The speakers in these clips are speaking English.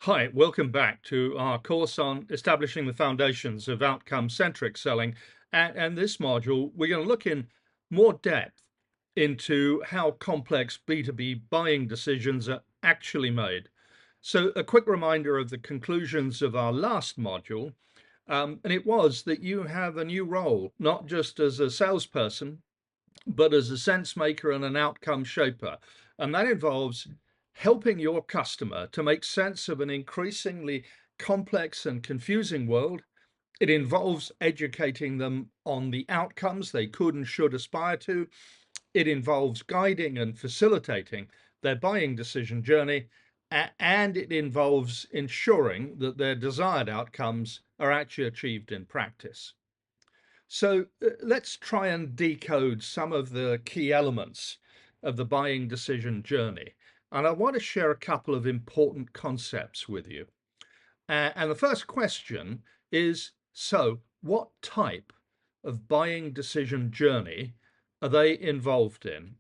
Hi, welcome back to our course on establishing the foundations of outcome-centric selling. And this module, we're going to look in more depth into how complex B2B buying decisions are actually made. So a quick reminder of the conclusions of our last module, and it was that you have a new role, not just as a salesperson, but as a sense maker and an outcome shaper. And that involves helping your customer to make sense of an increasingly complex and confusing world. It involves educating them on the outcomes they could and should aspire to. It involves guiding and facilitating their buying decision journey. And it involves ensuring that their desired outcomes are actually achieved in practice. So let's try and decode some of the key elements of the buying decision journey. And I want to share a couple of important concepts with you. And the first question is, so what type of buying decision journey are they involved in?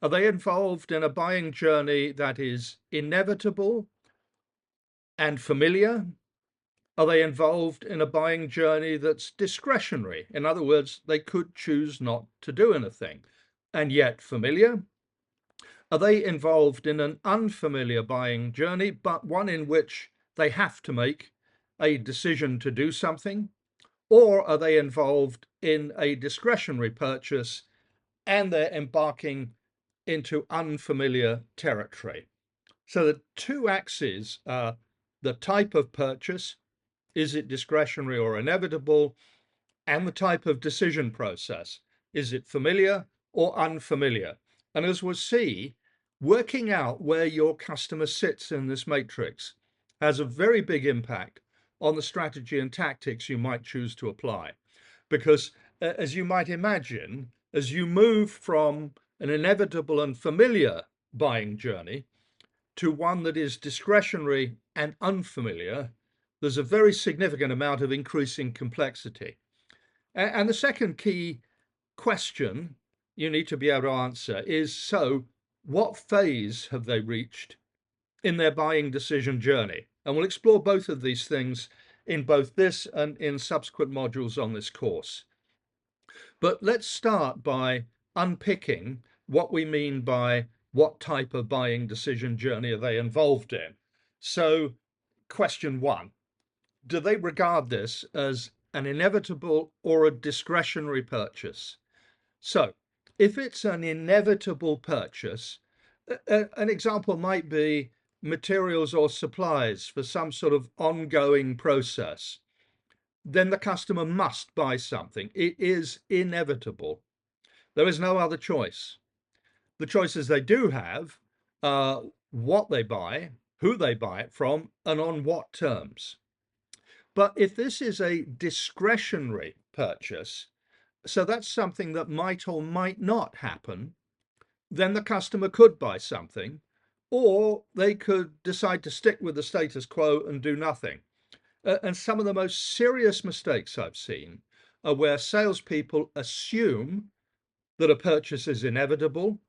Are they involved in a buying journey that is inevitable and familiar? Are they involved in a buying journey that's discretionary? In other words, they could choose not to do anything and yet familiar. Are they involved in an unfamiliar buying journey, but one in which they have to make a decision to do something? Or are they involved in a discretionary purchase and they're embarking into unfamiliar territory? So the two axes are the type of purchase. Is it discretionary or inevitable? And the type of decision process. Is it familiar or unfamiliar? And as we'll see, working out where your customer sits in this matrix has a very big impact on the strategy and tactics you might choose to apply. Because as you might imagine, as you move from an inevitable and familiar buying journey to one that is discretionary and unfamiliar, there's a very significant amount of increasing complexity. And the second key question you need to be able to answer is, so what phase have they reached in their buying decision journey? And we'll explore both of these things in both this and in subsequent modules on this course. But let's start by unpicking what we mean by what type of buying decision journey are they involved in. So question one, do they regard this as an inevitable or a discretionary purchase? So if it's an inevitable purchase, an example might be materials or supplies for some sort of ongoing process. Then the customer must buy something. It is inevitable. There is no other choice. The choices they do have are what they buy, who they buy it from, and on what terms. But if this is a discretionary purchase, so that's something that might or might not happen, then the customer could buy something, or they could decide to stick with the status quo and do nothing. And some of the most serious mistakes I've seen are where salespeople assume that a purchase is inevitable,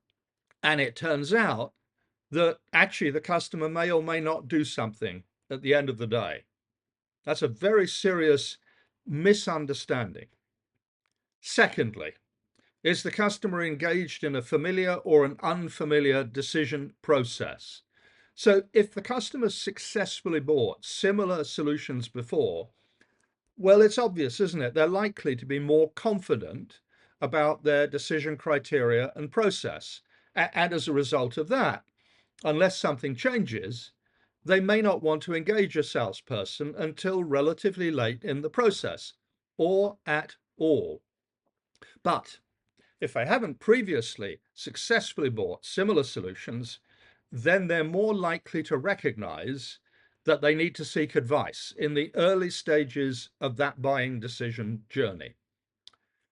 and it turns out that actually the customer may or may not do something at the end of the day. That's a very serious misunderstanding. Secondly, is the customer engaged in a familiar or an unfamiliar decision process? So if the customer successfully bought similar solutions before, well, it's obvious, isn't it? They're likely to be more confident about their decision criteria and process. And as a result of that, unless something changes, they may not want to engage a salesperson until relatively late in the process or at all. But if they haven't previously successfully bought similar solutions, then they're more likely to recognize that they need to seek advice in the early stages of that buying decision journey.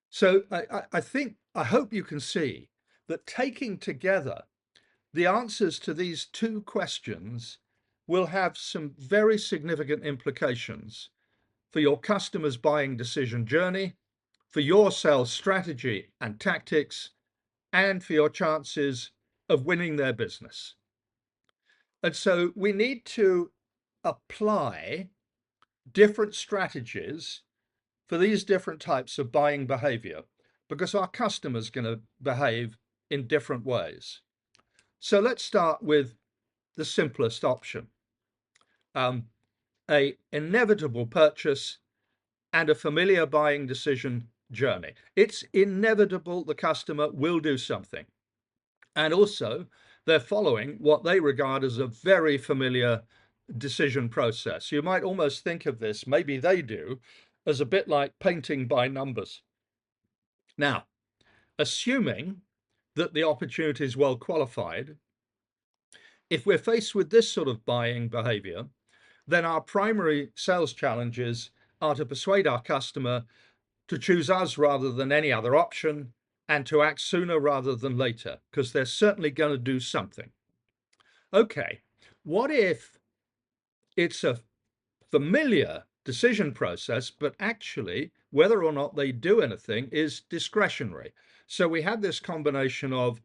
So I hope you can see that taking together the answers to these two questions will have some very significant implications for your customer's buying decision journey, for your sales strategy and tactics, and for your chances of winning their business. And so we need to apply different strategies for these different types of buying behavior because our customers are going to behave in different ways. So let's start with the simplest option, a inevitable purchase and a familiar buying decision journey. It's inevitable the customer will do something. And also, they're following what they regard as a very familiar decision process. You might almost think of this, maybe they do, as a bit like painting by numbers. Now, assuming that the opportunity is well qualified, if we're faced with this sort of buying behavior, then our primary sales challenges are to persuade our customer to choose us rather than any other option and to act sooner rather than later, because they're certainly going to do something. Okay, what if it's a familiar decision process, but actually whether or not they do anything is discretionary? So we have this combination of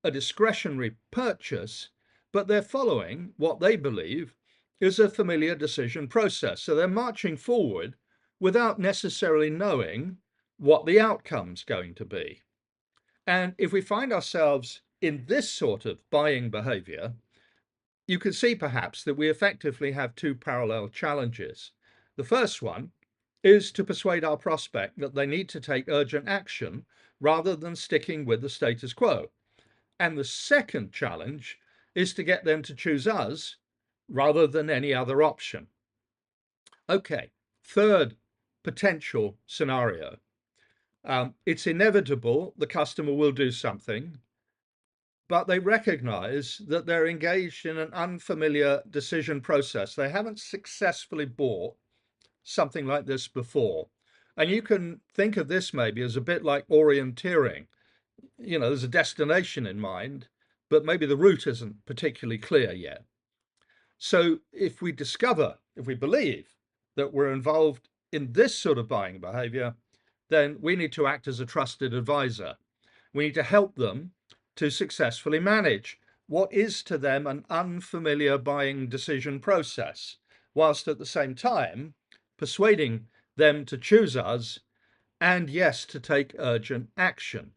a discretionary purchase, but they're following what they believe is a familiar decision process. So they're marching forward without necessarily knowing what the outcome's going to be. And if we find ourselves in this sort of buying behavior, you can see perhaps that we effectively have two parallel challenges. The first one is to persuade our prospect that they need to take urgent action rather than sticking with the status quo. And the second challenge is to get them to choose us rather than any other option. Okay, third potential scenario. It's inevitable the customer will do something, but they recognize that they're engaged in an unfamiliar decision process. They haven't successfully bought something like this before. And you can think of this maybe as a bit like orienteering. You know, there's a destination in mind, but maybe the route isn't particularly clear yet. So if we believe that we're involved in this sort of buying behavior, then we need to act as a trusted advisor. We need to help them to successfully manage what is to them an unfamiliar buying decision process, whilst at the same time persuading them to choose us and, yes, to take urgent action.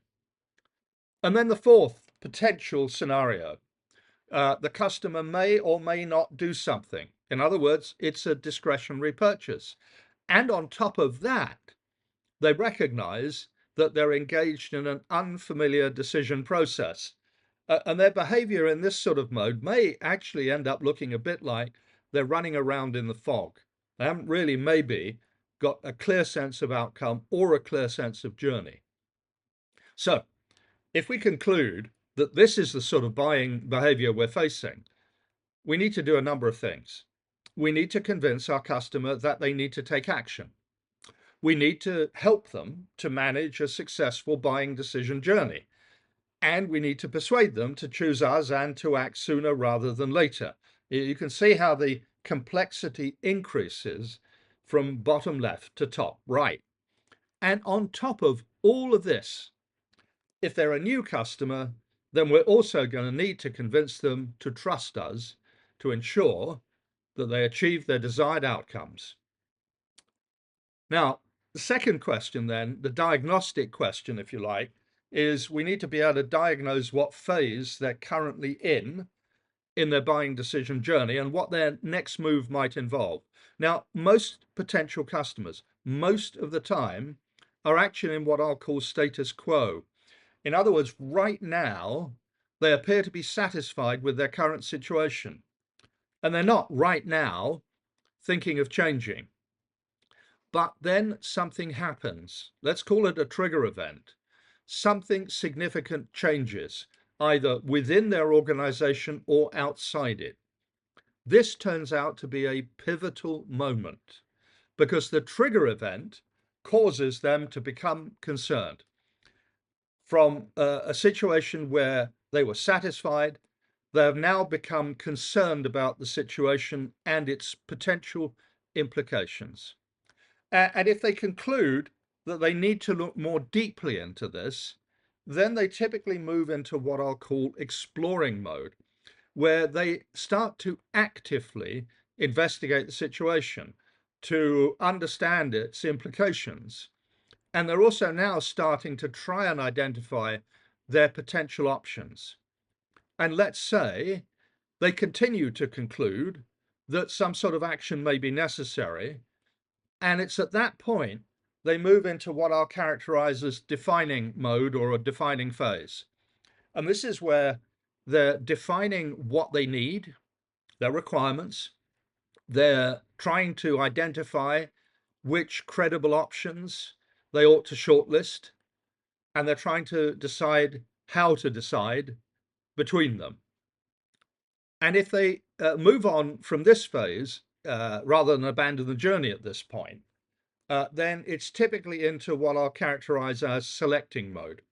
And then the fourth potential scenario, the customer may or may not do something. In other words, it's a discretionary purchase. And on top of that, they recognize that they're engaged in an unfamiliar decision process. And their behavior in this sort of mode may actually end up looking a bit like they're running around in the fog. They haven't really maybe got a clear sense of outcome or a clear sense of journey. So if we conclude that this is the sort of buying behavior we're facing, we need to do a number of things. We need to convince our customer that they need to take action. We need to help them to manage a successful buying decision journey. And we need to persuade them to choose us and to act sooner rather than later. You can see how the complexity increases from bottom left to top right. And on top of all of this, if they're a new customer, then we're also going to need to convince them to trust us to ensure that they achieve their desired outcomes. Now, the second question then, the diagnostic question, if you like, is we need to be able to diagnose what phase they're currently in their buying decision journey and what their next move might involve. Now, most potential customers, most of the time, are actually in what I'll call status quo. In other words, right now, they appear to be satisfied with their current situation. And they're not right now thinking of changing. But then something happens. Let's call it a trigger event. Something significant changes, either within their organization or outside it. This turns out to be a pivotal moment because the trigger event causes them to become concerned. From a situation where they were satisfied, they have now become concerned about the situation and its potential implications. And if they conclude that they need to look more deeply into this, then they typically move into what I'll call exploring mode, where they start to actively investigate the situation, to understand its implications. And they're also now starting to try and identify their potential options. And let's say they continue to conclude that some sort of action may be necessary. And it's at that point they move into what I'll characterize as defining mode or a defining phase. And this is where they're defining what they need, their requirements. They're trying to identify which credible options they ought to shortlist, and they're trying to decide how to decide between them. And if they move on from this phase, rather than abandon the journey at this point, then it's typically into what I'll characterize as selecting mode.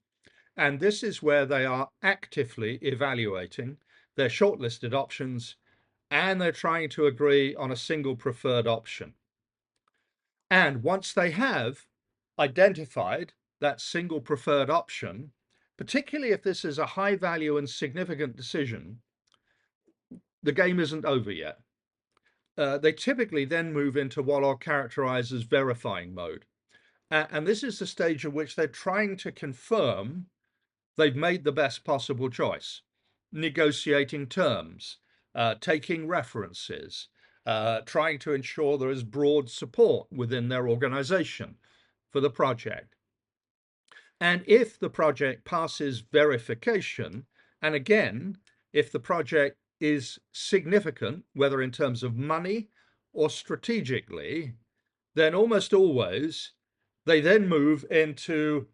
And this is where they are actively evaluating their shortlisted options, and they're trying to agree on a single preferred option. And once they have identified that single preferred option, particularly if this is a high value and significant decision, the game isn't over yet. They typically then move into what I'll characterize as verifying mode. And this is the stage at which they're trying to confirm they've made the best possible choice, negotiating terms, taking references, trying to ensure there is broad support within their organization for the project. And if the project passes verification, and again, if the project is significant, whether in terms of money or strategically, then almost always they then move into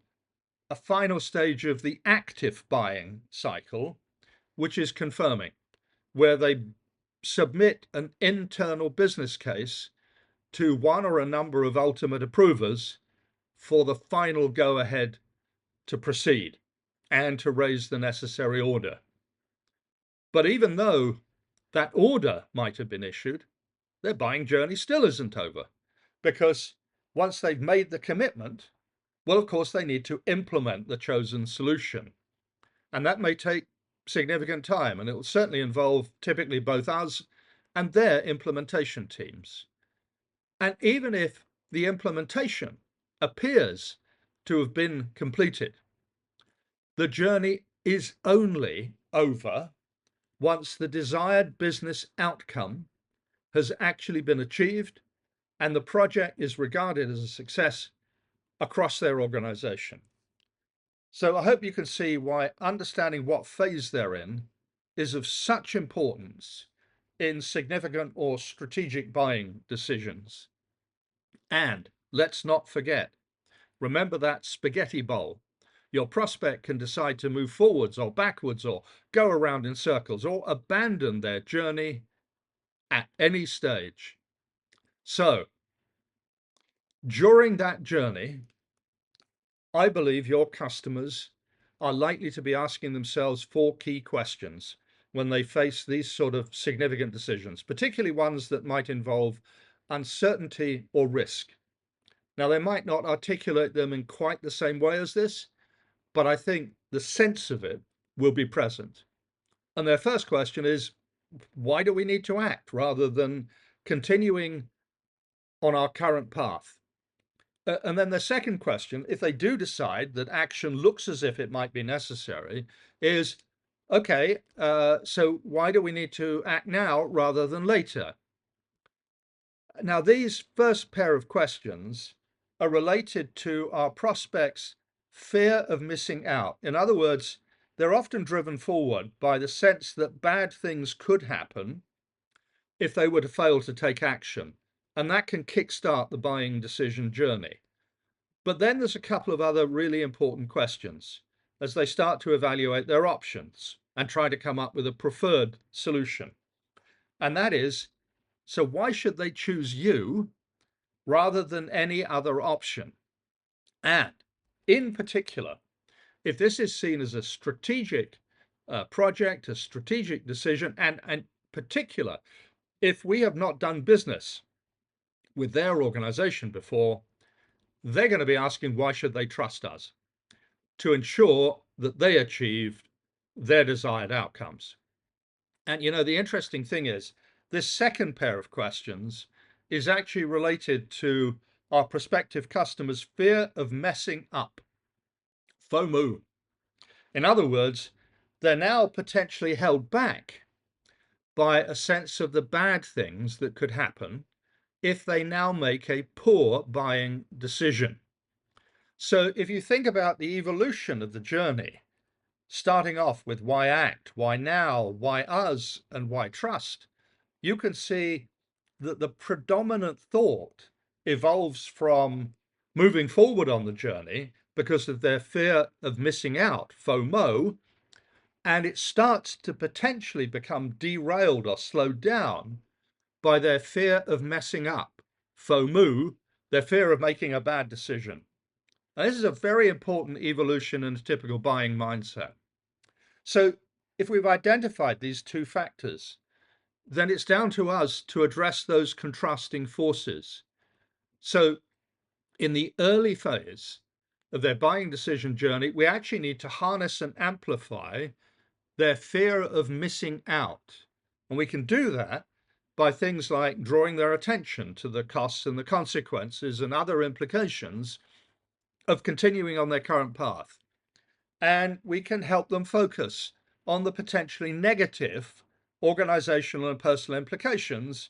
a final stage of the active buying cycle, which is confirming, where they submit an internal business case to one or a number of ultimate approvers for the final go ahead to proceed and to raise the necessary order. But even though that order might have been issued, their buying journey still isn't over, because once they've made the commitment, well, of course, they need to implement the chosen solution. And that may take significant time, and it will certainly involve typically both us and their implementation teams. And even if the implementation appears to have been completed, the journey is only over once the desired business outcome has actually been achieved and the project is regarded as a success across their organization. So I hope you can see why understanding what phase they're in is of such importance in significant or strategic buying decisions. And let's not forget, remember that spaghetti bowl. Your prospect can decide to move forwards or backwards or go around in circles or abandon their journey at any stage. So during that journey, I believe your customers are likely to be asking themselves 4 key questions when they face these sort of significant decisions, particularly ones that might involve uncertainty or risk. Now, they might not articulate them in quite the same way as this, but I think the sense of it will be present. And their first question is, why do we need to act rather than continuing on our current path? And then the second question, if they do decide that action looks as if it might be necessary, is, okay, so why do we need to act now rather than later? Now, these first pair of questions are related to our prospects' fear of missing out. In other words, they're often driven forward by the sense that bad things could happen if they were to fail to take action, and that can kickstart the buying decision journey. But then there's a couple of other really important questions as they start to evaluate their options and try to come up with a preferred solution. And that is, so why should they choose you rather than any other option? And in particular, if this is seen as a strategic project, a strategic decision, and in particular, if we have not done business with their organization before, they're going to be asking why should they trust us to ensure that they achieve their desired outcomes. And you know, the interesting thing is This second pair of questions is actually related to our prospective customers' fear of messing up, FOMO. In other words, they're now potentially held back by a sense of the bad things that could happen if they now make a poor buying decision. So if you think about the evolution of the journey, starting off with why act, why now, why us, and why trust, you can see that the predominant thought evolves from moving forward on the journey because of their fear of missing out, FOMO, and it starts to potentially become derailed or slowed down by their fear of messing up, FOMO, their fear of making a bad decision. Now, this is a very important evolution in a typical buying mindset. So if we've identified these two factors, then it's down to us to address those contrasting forces. So in the early phase of their buying decision journey, we actually need to harness and amplify their fear of missing out. And we can do that by things like drawing their attention to the costs and the consequences and other implications of continuing on their current path. And we can help them focus on the potentially negative organizational and personal implications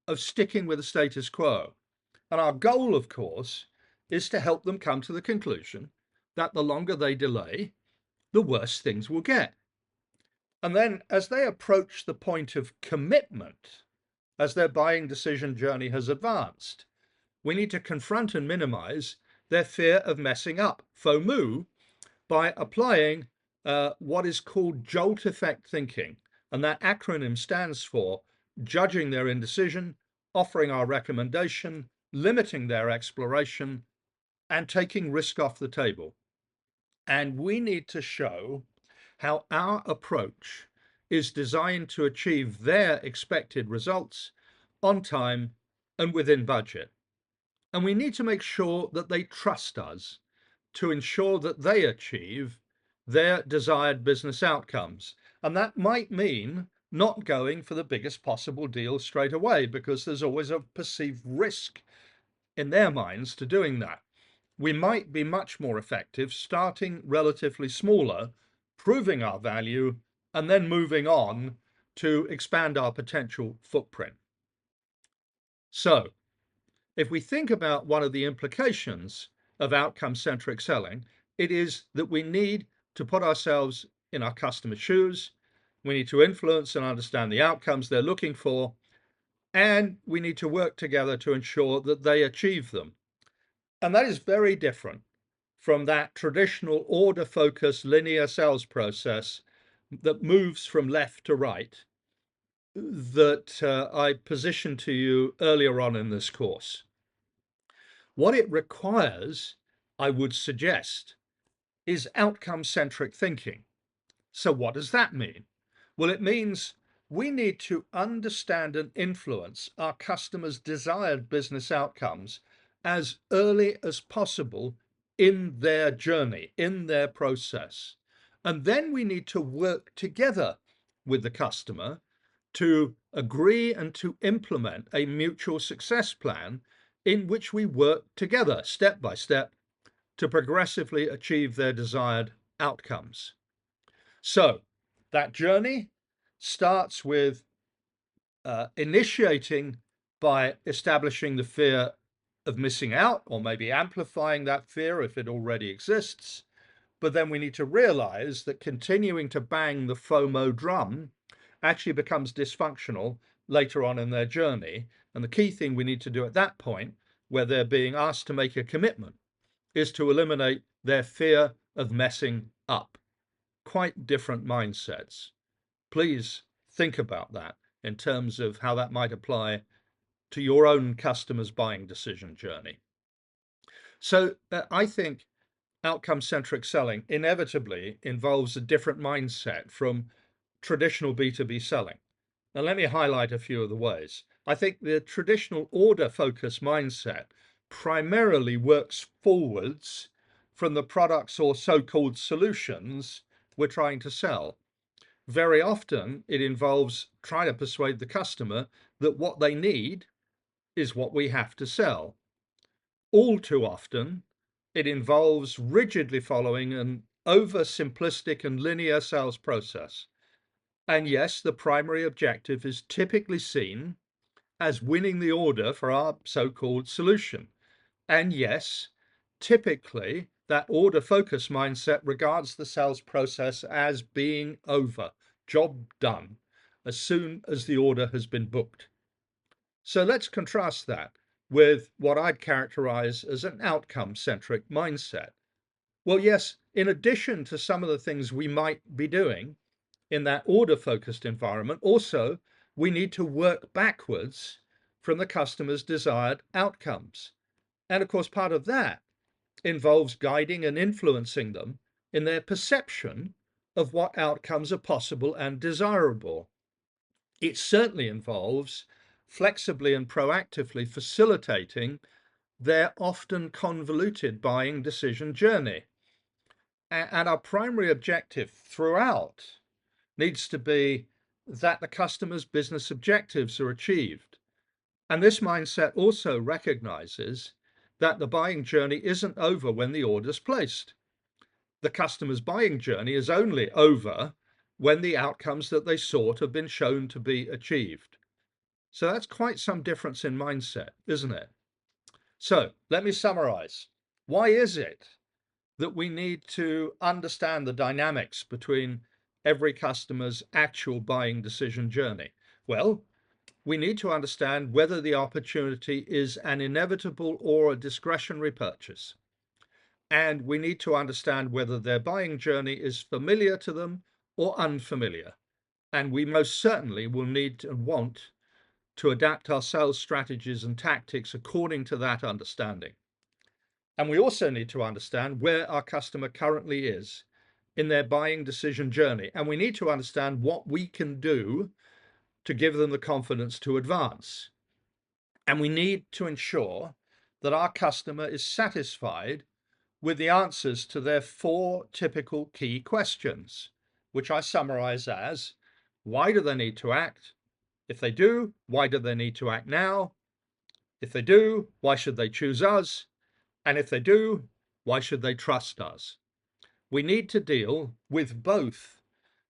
of sticking with the status quo. And our goal, of course, is to help them come to the conclusion that the longer they delay, the worse things will get. And then as they approach the point of commitment, as their buying decision journey has advanced, we need to confront and minimize their fear of messing up, FOMO, by applying what is called jolt effect thinking. And that acronym stands for judging their indecision, offering our recommendation, limiting their exploration, and taking risk off the table. And we need to show how our approach is designed to achieve their expected results on time and within budget. And we need to make sure that they trust us to ensure that they achieve their desired business outcomes. And that might mean not going for the biggest possible deal straight away, because there's always a perceived risk in their minds to doing that. We might be much more effective starting relatively smaller, proving our value, and then moving on to expand our potential footprint. So if we think about one of the implications of outcome-centric selling, it is that we need to put ourselves in our customer's shoes. We need to influence and understand the outcomes they're looking for, and we need to work together to ensure that they achieve them. And that is very different from that traditional order-focused linear sales process that moves from left to right that I positioned to you earlier on in this course. What it requires, I would suggest, is outcome-centric thinking. So what does that mean? Well, it means we need to understand and influence our customers' desired business outcomes as early as possible in their journey, in their process. And then we need to work together with the customer to agree and to implement a mutual success plan in which we work together step by step to progressively achieve their desired outcomes. So that journey starts with initiating by establishing the fear of missing out, or maybe amplifying that fear if it already exists. But then we need to realize that continuing to bang the FOMO drum actually becomes dysfunctional later on in their journey. And the key thing we need to do at that point, where they're being asked to make a commitment, is to eliminate their fear of messing up. Quite different mindsets. Please think about that in terms of how that might apply to your own customer's buying decision journey. So I think outcome-centric selling inevitably involves a different mindset from traditional B2B selling. Now, let me highlight a few of the ways. I think the traditional order-focused mindset primarily works forwards from the products or so-called solutions we're trying to sell. Very often it involves trying to persuade the customer that what they need is what we have to sell. All too often, it involves rigidly following an oversimplistic and linear sales process. And yes, the primary objective is typically seen as winning the order for our so-called solution. And yes, typically that order focus mindset regards the sales process as being over, job done, as soon as the order has been booked. So let's contrast that with what I'd characterize as an outcome-centric mindset. Well, yes, in addition to some of the things we might be doing in that order-focused environment, also we need to work backwards from the customer's desired outcomes. And of course, part of that involves guiding and influencing them in their perception of what outcomes are possible and desirable. It certainly involves flexibly and proactively facilitating their often convoluted buying decision journey. And our primary objective throughout needs to be that the customer's business objectives are achieved. And this mindset also recognizes that the buying journey isn't over when the order's placed. The customer's buying journey is only over when the outcomes that they sought have been shown to be achieved. So that's quite some difference in mindset, isn't it? So let me summarize. Why is it that we need to understand the dynamics between every customer's actual buying decision journey? Well, we need to understand whether the opportunity is an inevitable or a discretionary purchase. And we need to understand whether their buying journey is familiar to them or unfamiliar. And we most certainly will need and want to adapt our sales strategies and tactics according to that understanding. And we also need to understand where our customer currently is in their buying decision journey. And we need to understand what we can do to give them the confidence to advance. And we need to ensure that our customer is satisfied with the answers to their 4 typical key questions, which I summarize as: why do they need to act? If they do, why do they need to act now? If they do, why should they choose us? And if they do, why should they trust us? We need to deal with both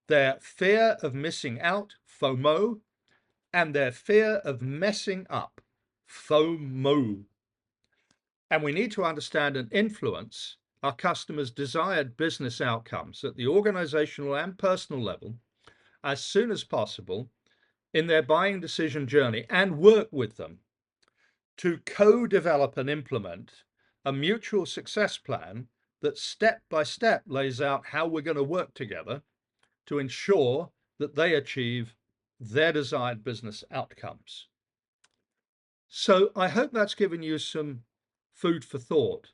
their fear of missing out, FOMO, and their fear of messing up, FOMO. And we need to understand and influence our customers' desired business outcomes at the organizational and personal level as soon as possible in their buying decision journey, and work with them to co-develop and implement a mutual success plan that step by step lays out how we're going to work together to ensure that they achieve their desired business outcomes. So I hope that's given you some food for thought.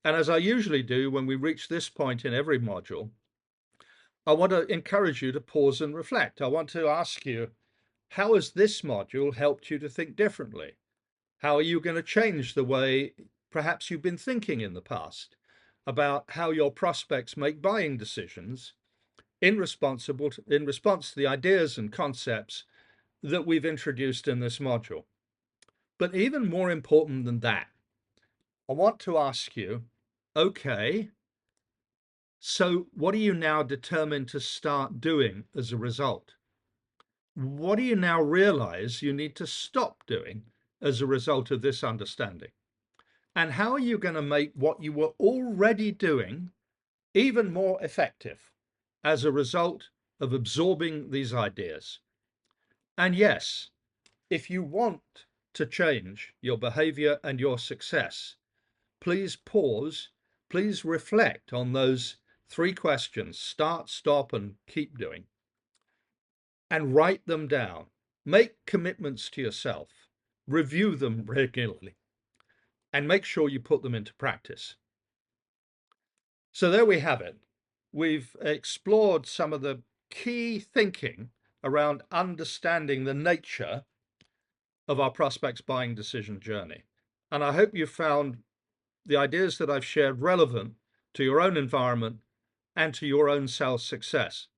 And as I usually do when we reach this point in every module, I want to encourage you to pause and reflect. I want to ask you, how has this module helped you to think differently? How are you going to change the way perhaps you've been thinking in the past about how your prospects make buying decisions in response to the ideas and concepts that we've introduced in this module? But even more important than that, I want to ask you, okay, so what are you now determined to start doing as a result? What do you now realize you need to stop doing as a result of this understanding? And how are you going to make what you were already doing even more effective as a result of absorbing these ideas? And yes, if you want to change your behavior and your success, please pause, please reflect on those 3 questions: start, stop, and keep doing, and write them down. Make commitments to yourself, review them regularly, and make sure you put them into practice. So there we have it. We've explored some of the key thinking around understanding the nature of our prospects' buying decision journey. And I hope you found the ideas that I've shared relevant to your own environment and to your own sales success.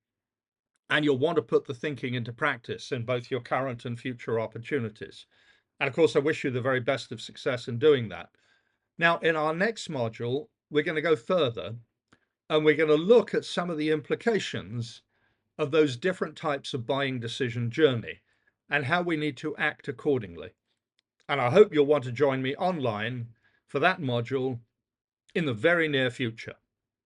and you'll want to put the thinking into practice in both your current and future opportunities. And of course, I wish you the very best of success in doing that. Now, in our next module, we're going to go further and we're going to look at some of the implications of those different types of buying decision journey and how we need to act accordingly. And I hope you'll want to join me online for that module in the very near future.